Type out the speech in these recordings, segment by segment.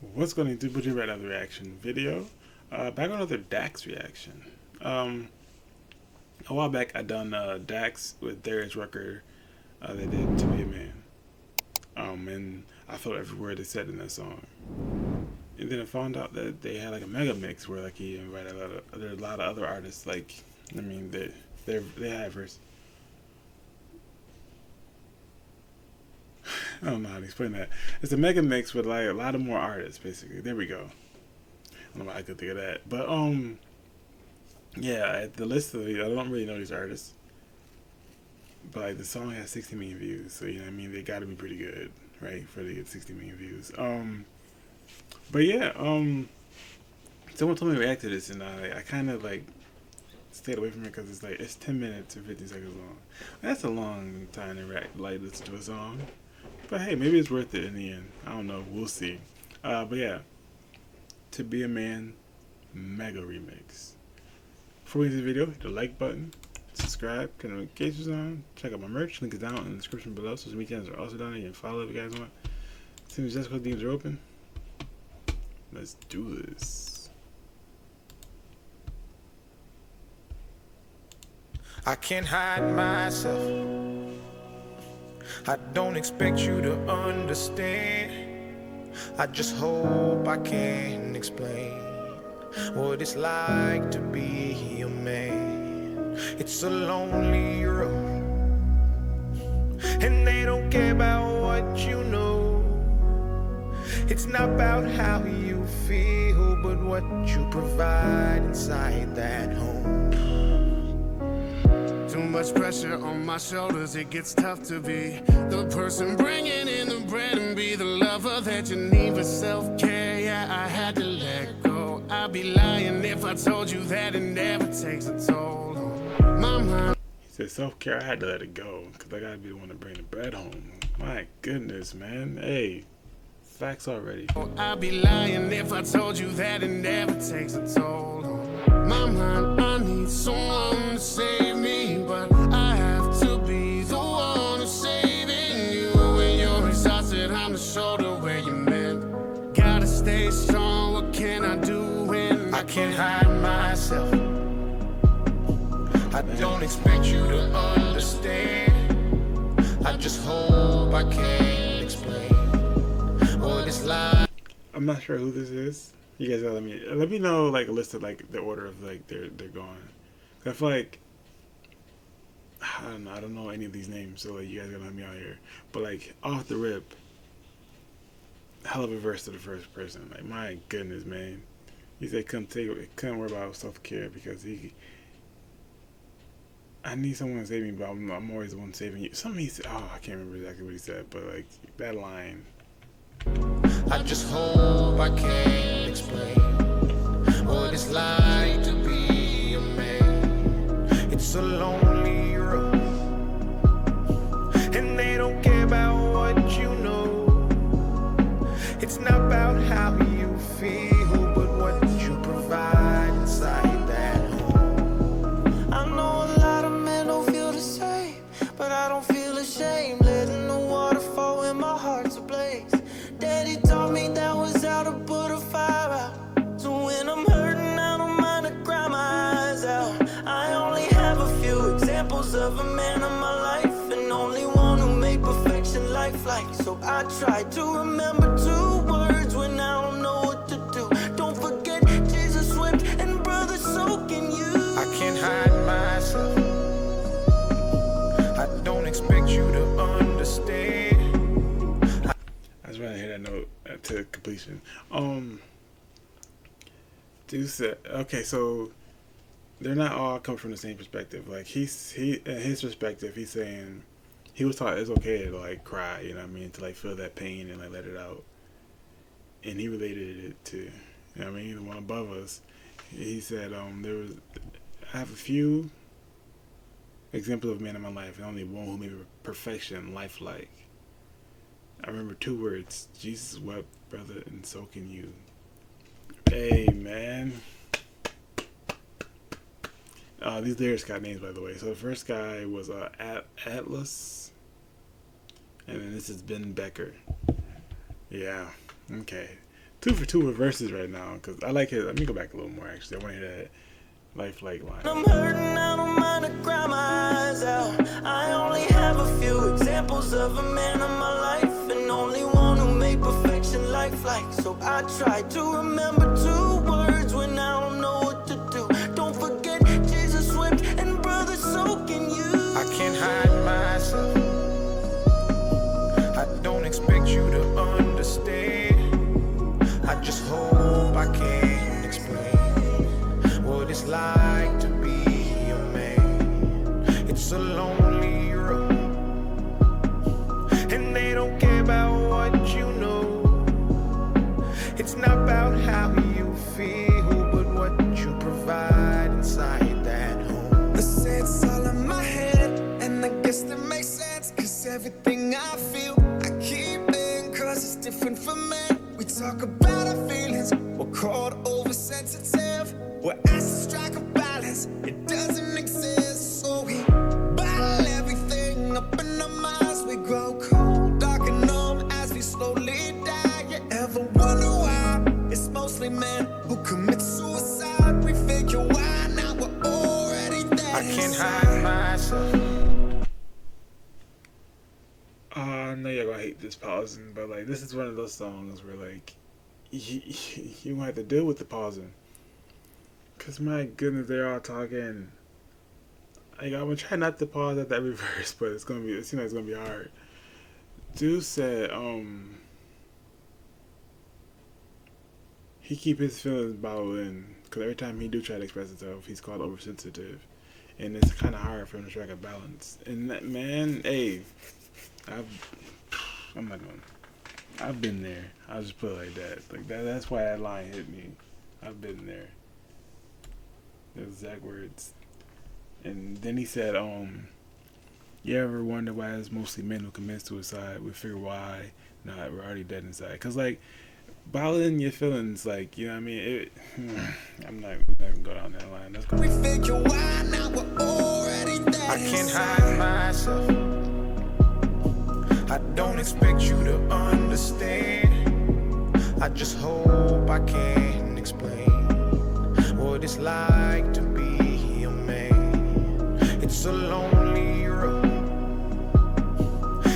What's going to do? But you read another reaction video. Back on another Dax reaction. A while back I done Dax with Darius Rucker. They did "To Be a Man." And I felt every word they said in that song. And then I found out that they had like a mega mix where like he invited a lot of other artists. Like, I mean, they had verse. I don't know how to explain that. It's a mega mix with like a lot of more artists, basically. There we go. I don't know how I could think of that, but yeah, the list of I don't really know these artists, but like the song has 60 million views, so you know what I mean they got to be pretty good, right, for to get 60 million views. But yeah, someone told me to react to this, and I kind of like stayed away from it because it's like it's 10 minutes and 50 seconds long. That's a long time to react, like listen to a song. But hey, maybe it's worth it in the end. I don't know. We'll see. But yeah, "To Be a Man" mega remix. Before we get to the video, hit the like button, subscribe, turn notifications on, check out my merch. Link is down in the description below. Social media channels are also down there. You can follow if you guys want. As soon as Jessica DMs are open, let's do this. I can't hide myself. I don't expect you to understand. I just hope I can explain what it's like to be a man. It's a lonely road, and they don't care about what you know. It's not about how you feel, but what you provide inside that home. Too much pressure on my shoulders, it gets tough to be the person bringing in the bread and be the lover that you need for self-care. Yeah, I had to let go. I'd be lying if I told you that it never takes a toll on my mind. He said self-care, I had to let it go because I got to be the one to bring the bread home. My goodness, man. Hey, facts already. I'd be lying if I told you that it never takes a toll on my mind. I need someone to save me, but I have to be the one who's saving you. When you're exhausted, I'm the shoulder where you mend. Gotta stay strong, what can I do when I can't hide myself? I don't expect you to understand. I just hope I can explain what it's like. I'm not sure who this is. You guys gotta let me know like a list of like the order of like they're going. I feel like I don't know any of these names, so like you guys gotta help me out here. But like off the rip, hell of a verse to the first person. Like my goodness, man. He said couldn't worry about self-care because I need someone to save me, but I'm always the one saving you. Something he said, I can't remember exactly what he said, but like that line. I just hope I can explain what it's like to be a man. It's a lonely road, and they don't care about what you know. It's not about how you feel, but what you provide inside that home. I know a lot of men don't feel the same, but I don't feel ashamed letting the water fall when my heart's ablaze. Daddy taught me that was how to put a fire out. So when I'm hurting, I don't mind to cry my eyes out. I only have a few examples of a man in my life, and only one who made perfection lifelike. So I try to remember 2 words when I don't know what to do. Don't forget Jesus wept and brother soaking you. I can't hide myself. I don't expect you to understand. I just want to hear that note to completion. Dude said, okay, so they're not all coming from the same perspective. Like in his perspective, he's saying he was taught it's okay to like cry, you know what I mean, to like feel that pain and like let it out. And he related it to, you know what I mean, the one above us. He said, I have a few examples of men in my life, and only one who made perfection lifelike. I remember 2 words: Jesus wept, brother, and so can you. Hey, man. These lyrics got names, by the way. So the first guy was Atlas, and then this is Ben Becker. Yeah, okay. 2 for 2 with verses right now because I like his. Let me go back a little more. Actually, I want to hear that lifelike line. I'm hurting, I don't mind to cry my eyes out. I only have a few examples of a man in my life, and only one who made perfection lifelike. So I try to remember 2 words when I don't know what to do. Don't forget Jesus wept and brother, so can you. I can't hide myself. I don't expect you to understand. I just hope I can explain what it's like to be a man. It's a lonely road, and they don't care about what you know. It's not about how you feel, but what you provide inside that home. The sense all in my head, and I guess that makes sense, cause everything I feel, I keep in, cause it's different for men. We talk about our feelings, we're called oversensitive. We're asked to strike a balance, it doesn't exist. So we bottle everything up in our minds. We grow cold, dark and numb as we slowly die. You ever wonder why it's mostly men who commit suicide? We figure why now we're already there. I can't hide myself. I know you're gonna hate this pausing, but like this is one of those songs where like you gonna have to deal with the pausing. Cause my goodness, they're all talking. Like, I'm gonna try not to pause at that verse, but it seems like it's gonna be hard. Dude said, he keep his feelings bottled in, cause every time he do try to express himself, he's called oversensitive, and it's kind of hard for him to strike a balance. And that man, hey, I've been there. I'll just put it like that. Like that's why that line hit me. I've been there. The exact words. And then he said, you ever wonder why it's mostly men who commit suicide? We figure why. Nah, we're already dead inside. Cause like, bottling your feelings, like, you know what I mean? We're not even go down that line. That's we figure why now we're already there. I can't hide myself. I don't expect you to understand. I just hope I can explain what it's like to be a man. It's a lonely road,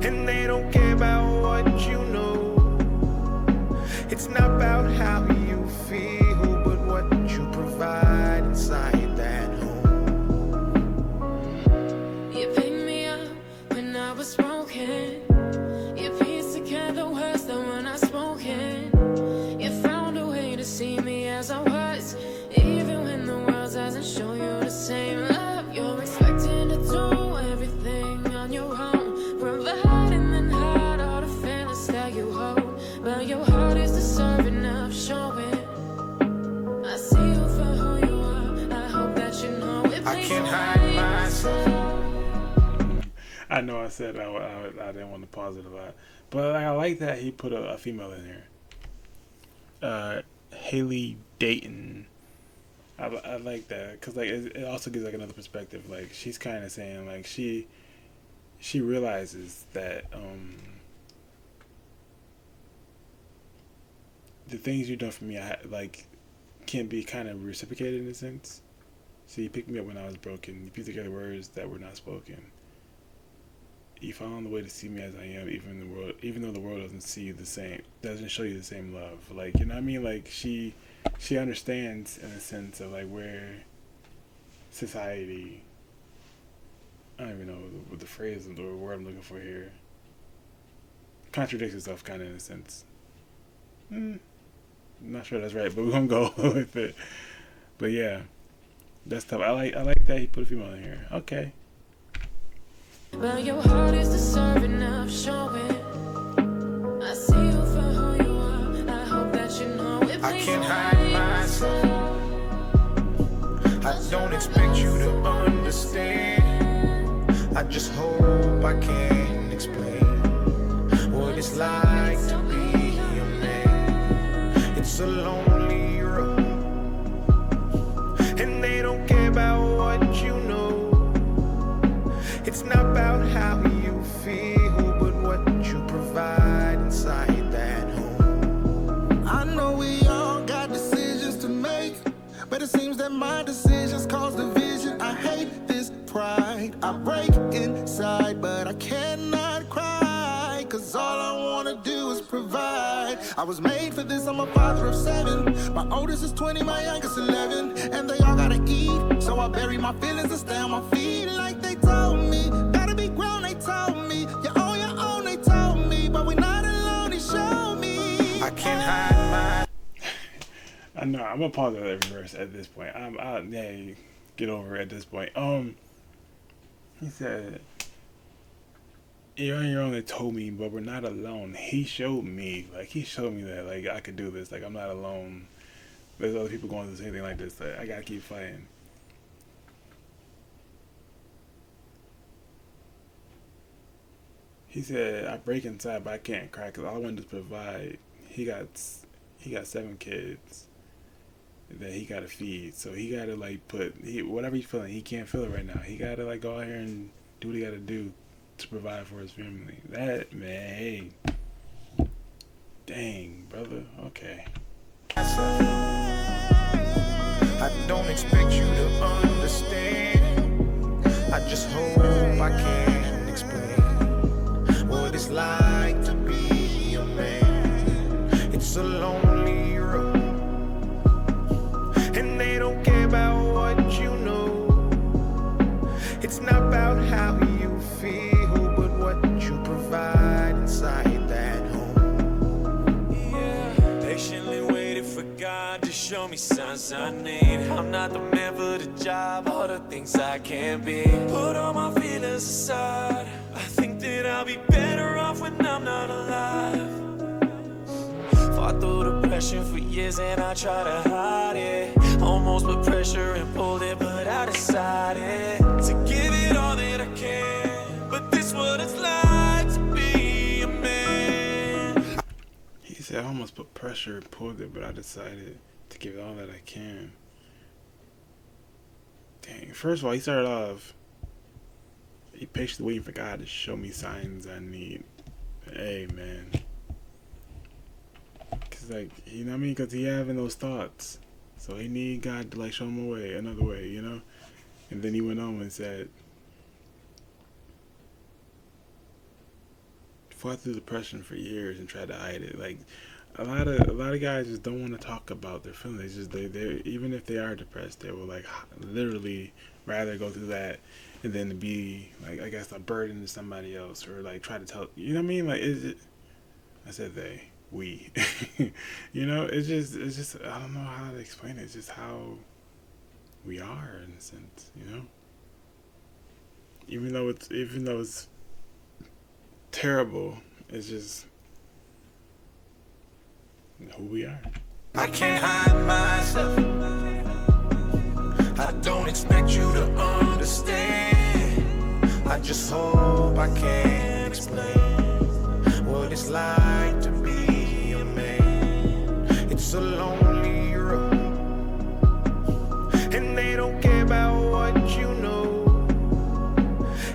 and they don't care about what you know. It's not about how you feel, but what you provide inside that home. You picked me up when I was broken. You pieced together words that were not spoken. You found a way to see me as I was, even when the world doesn't show you the same love. You're expecting to do everything on your own, provide and then hide all the feelings that you hold. But your heart is deserving of showing. I see you for who you are. I hope that you know it. I can't hide myself. I know I said I didn't want to pause it a lot, but like, I like that he put a female in here. Haley Dayton. I like that because like it also gives like another perspective. Like she's kind of saying like she realizes that the things you've done for me like can be kind of reciprocated in a sense. So you picked me up when I was broken. You put together words that were not spoken. You found the way to see me as I am, even though the world doesn't see you the same, doesn't show you the same love. Like, you know what I mean? Like she understands in a sense of like where society, I don't even know what the phrase or the word I'm looking for here, contradicts itself kind of in a sense. I'm not sure that's right, but we're gonna go with it. But yeah, that's tough. I like that he put a female in here. Okay. Well, your heart is deserving of showing. I see you for who you are. I hope that you know it. I can't hide myself. I don't expect you to understand. I just hope I can explain what it's like to be a man. It's a lonely road, and they don't care about what you know. It's not about how you feel, but what you provide inside that home. I know I was made for this, I'm a father of 7. My oldest is 20, my youngest 11. And they all gotta eat, so I bury my feelings and stay on my feet like they told me. Gotta be grown, they told me. You're on your own, they told me. But we're not alone, they showed me. I can't hide my. I know. I'm gonna pause at every verse at this point. Yeah, get over it at this point. He said, "You're on your own." They told me, but we're not alone. He showed me, like he showed me that, like I could do this. Like I'm not alone. There's other people going through the same thing like this. Like, I gotta keep fighting. He said, "I break inside, but I can't cry because all I want is provide." He got 7 kids that he gotta feed, so he gotta like whatever he's feeling. He can't feel it right now. He gotta like go out here and do what he gotta do to provide for his family. That man, hey, dang brother, okay. I don't expect you to understand. I just hope I can explain what it's like to be a man. It's a lonely road, and they don't care about what you know. It's not about how you feel, but what you provide inside that home. Yeah, patiently waiting for God to show me signs I need. I'm not the man for the job, all the things I can't be. Put all my feelings aside. I think that I'll be better off when I'm not alive. Fought through the pressure for years and I try to hide it. Almost put pressure and pulled it, but I decided to give it all that I can. But this what it's like to be a man. He said, "I almost put pressure and pulled it, but I decided to give it all that I can." Dang. First of all, he started off, he patiently waiting for God to show me signs I need. Hey, man. Cause like, you know what I mean? Cause he having those thoughts, so he need God to like show him a way, another way, you know. And then he went on and said, "Fought through depression for years and tried to hide it." Like a lot of guys just don't want to talk about their feelings. Just they even if they are depressed, they will like literally rather go through that and then to be like, I guess, a burden to somebody else, or like try to tell, you know what I mean? Like, is it? I said we, you know, it's just I don't know how to explain it. It's just how we are in a sense, you know. Even though it's terrible, it's just who we are. I can't hide myself. I don't expect you to understand. I just hope I can explain what it's like to be a man. It's a lonely road, and they don't care about what you know.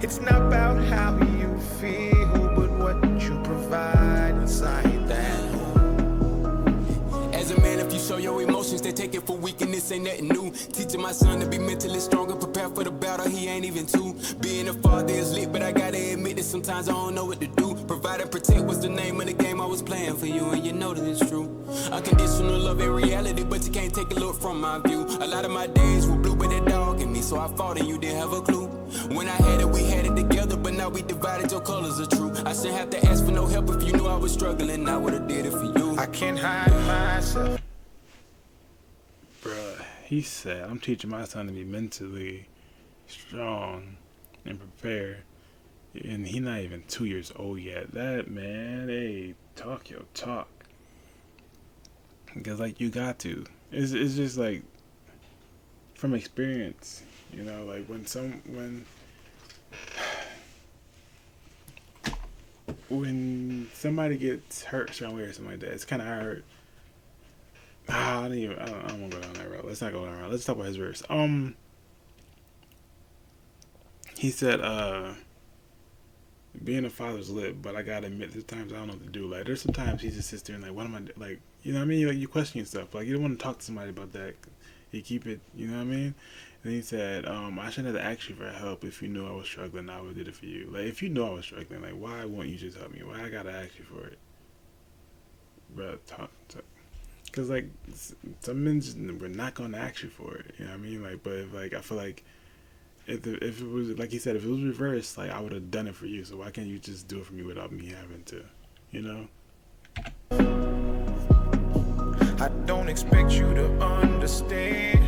It's not about how you feel, but what you provide inside that home. As a man, if you show your emotions, they take it for weakness, ain't nothing new. Teaching my son to be mentally stronger, prepare for the battle, he ain't even 2. Being a father is lit, but I gotta admit that sometimes I don't know what to do. Provide and protect was the name of the game I was playing for you, and you know that it's true. Unconditional love and reality, but you can't take a look from my view. A lot of my days were blue with that dog in me, so I fought and you didn't have a clue. When I had it, we had it together, but now we divided, your colors are true. I shouldn't have to ask for no help if you knew I was struggling, I would've did it for you. I can't hide myself. Bruh, he said, "I'm teaching my son to be mentally strong and prepared." And he not even 2 years old yet. That man, hey, talk your talk. Because like you got to. It's just like from experience, you know, like when somebody gets hurt a certain way or something like that, it's kind of hard. I don't want to go down that road. Let's not go down that road. Let's talk about his verse. He said, being a father's lit, but I gotta admit, there's times I don't know what to do. Like, there's sometimes he just sits there and like, what am I like? You know what I mean? Like, you question yourself. Like, you don't want to talk to somebody about that. You keep it. You know what I mean? And he said, I shouldn't have to ask you for help. If you knew I was struggling, I would have did it for you. Like, if you know I was struggling, like, why won't you just help me? Why I gotta ask you for it? bro, because like some men just were not gonna ask you for it. You know what I mean? Like, but if, like I feel like if it was like he said, if it was reversed, like I would have done it for you. So why can't you just do it for me without me having to? You know? I don't expect you to understand.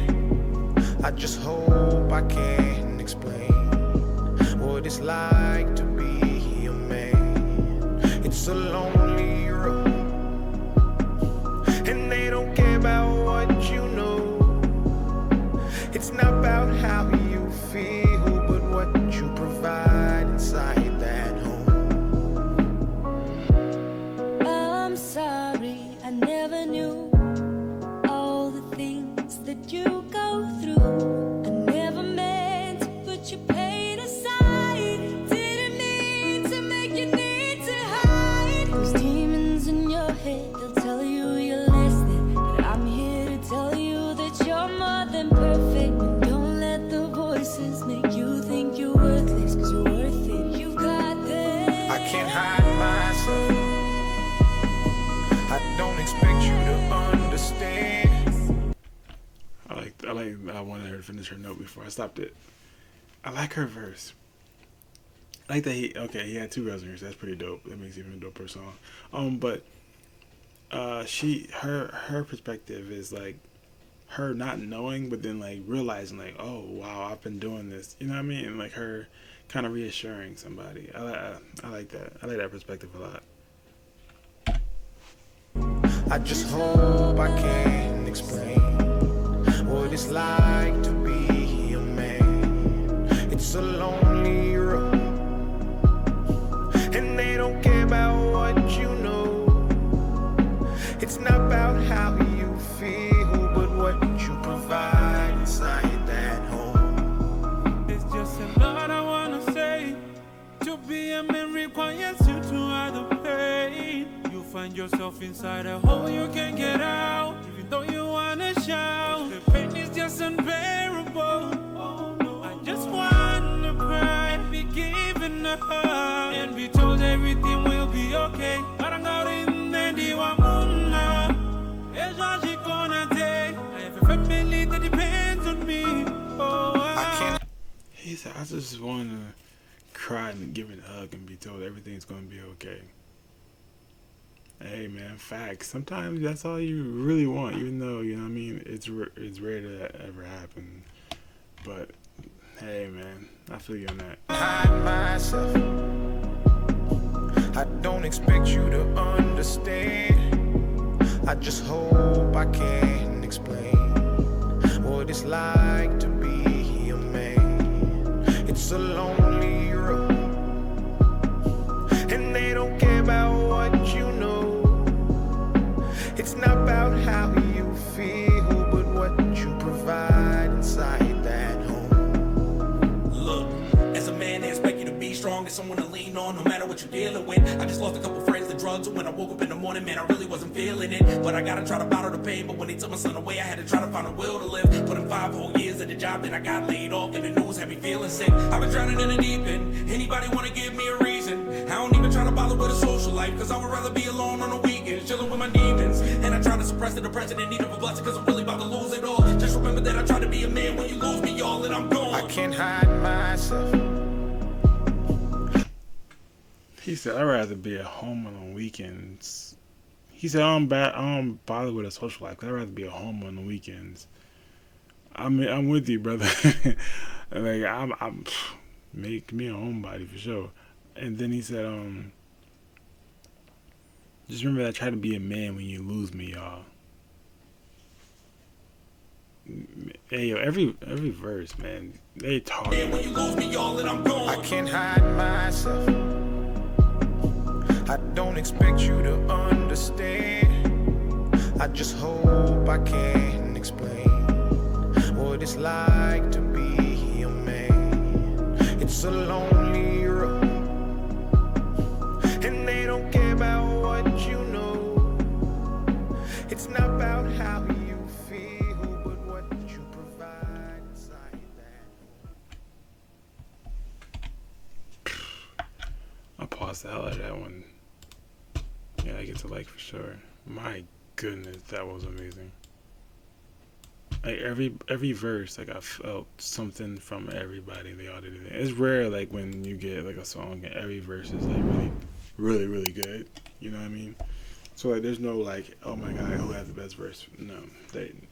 I just hope I can explain what it's like to be a man. It's a lonely road, and they don't care about what you know. It's not about how you feel, but what you provide inside that home. I'm sorry, I never knew all the things that you go through. I never meant to put your pain aside. Didn't mean to make you need to hide. Those demons in your head, they'll tell you you're less than. But I'm here to tell you that you're more than perfect. And don't let the voices make you think you're worthless, 'cause you're worth it. You got this. I can't hide myself. I don't expect you to understand. I wanted her to finish her note before I stopped it. I like her verse. I like that he had two girls in here, so that's pretty dope. That makes it even a doper song. But her perspective is like her not knowing, but then like realizing like, oh wow, I've been doing this. You know what I mean? And like her kind of reassuring somebody. I like that. I like that perspective a lot. I just hope I can explain what it's like to be a man. It's a lonely road, and they don't care about what you know. It's not about how you feel, but what you provide inside that home. It's just a lot I wanna say. To be a man requires you to hide the pain. You find yourself inside a hole you can't get out, even though you wanna shout. The pain is just unbearable. Oh no, I just wanna cry and be given a hug and be told everything will be okay. Parang kau rindu wamuna. It's what you gonna take. I have a family that depends on me. Oh, I can't. He said, I just want to cry and give it a hug and be told everything's going to be okay. Hey, man, facts. Sometimes that's all you really want, even though, you know what I mean, it's rare to ever happen. But, hey, man, I feel you on that. Hide myself. I don't expect you to understand. I just hope I can explain what it's like to be a man. It's a lonely road, and they don't care about what you know. It's not about how you feel, but what you provide inside that home. Look, as a man, they expect you to be strong and someone to lean on, no matter what you're dealing with. I just lost a couple friends to drugs, and when I woke up in the morning, man, I really wasn't feeling it. But I gotta try to bottle the pain, but when they took my son away, I had to try to find a will to live. Put in 5 whole years at the job, then I got laid off, and the news had me feeling sick. I've been drowning in the deep end. Anybody wanna give me a reason? I don't even try to bother with a social life, cause I would rather be alone on the weekends, chilling with my demons. And I try to suppress the depression in need of a blessing, cause I'm really about to lose it all. Just remember that I try to be a man when you lose me, y'all, and I'm gone. I can't hide myself. He said, I'd rather be at home on the weekends. He said, I don't bother with a social life, 'cause I'd rather be at home on the weekends. I mean, I'm with you, brother. Like, I'm make me a homebody for sure. And then he said, just remember that I try to be a man when you lose me, y'all. Hey, yo, every verse, man, they talk. When you lose me, y'all, and I'm gone. I can't hide myself. I don't expect you to understand. I just hope I can explain what it's like to be a man. It's a lonely road, and they don't care about what you know. It's not about how you feel, but what you provide inside that. I paused the hell out of that one. Yeah, I get to like for sure. My goodness, that was amazing. Like every verse, like I felt something from everybody. They all did it. It's rare, like when you get like a song and every verse is like really good. You know what I mean? So like, there's no like, oh my god, who has the best verse? No,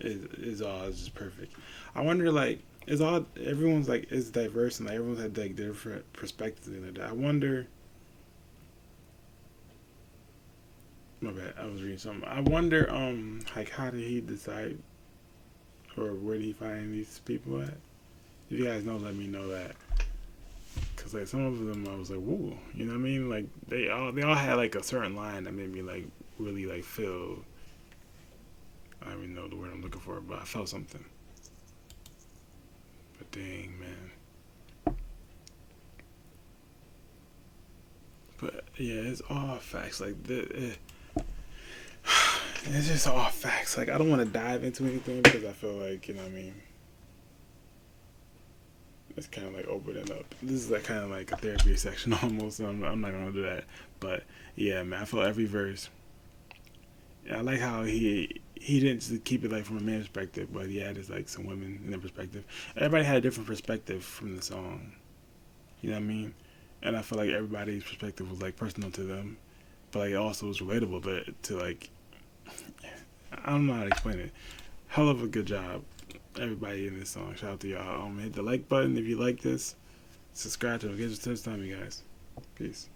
it's all it's just perfect. I wonder like, it's all everyone's like is diverse and like everyone's had like different perspectives and like that. I wonder. My bad, I was reading something. I wonder, like how did he decide, or where did he find these people at? If you guys know, let me know that. Cause like some of them, I was like, whoa, you know what I mean? Like they all had like a certain line that made me like really like feel. I don't even know the word I'm looking for, but I felt something. But dang, man. But yeah, it's all facts. Like it's just all facts. Like I don't want to dive into anything because I feel like, you know what I mean. It's kind of like opening up. This is like kind of like a therapy section almost. So I'm not gonna do that. But yeah, man, I felt every verse. I like how he didn't just keep it like from a man's perspective, but he had like some women in their perspective. Everybody had a different perspective from the song. You know what I mean? And I feel like everybody's perspective was like personal to them, but like it also was relatable. But to like, I don't know how to explain it. Hell of a good job, everybody in this song. Shout out to y'all. Hit the like button if you like this. Subscribe to it. Get your touch time, you guys. Peace.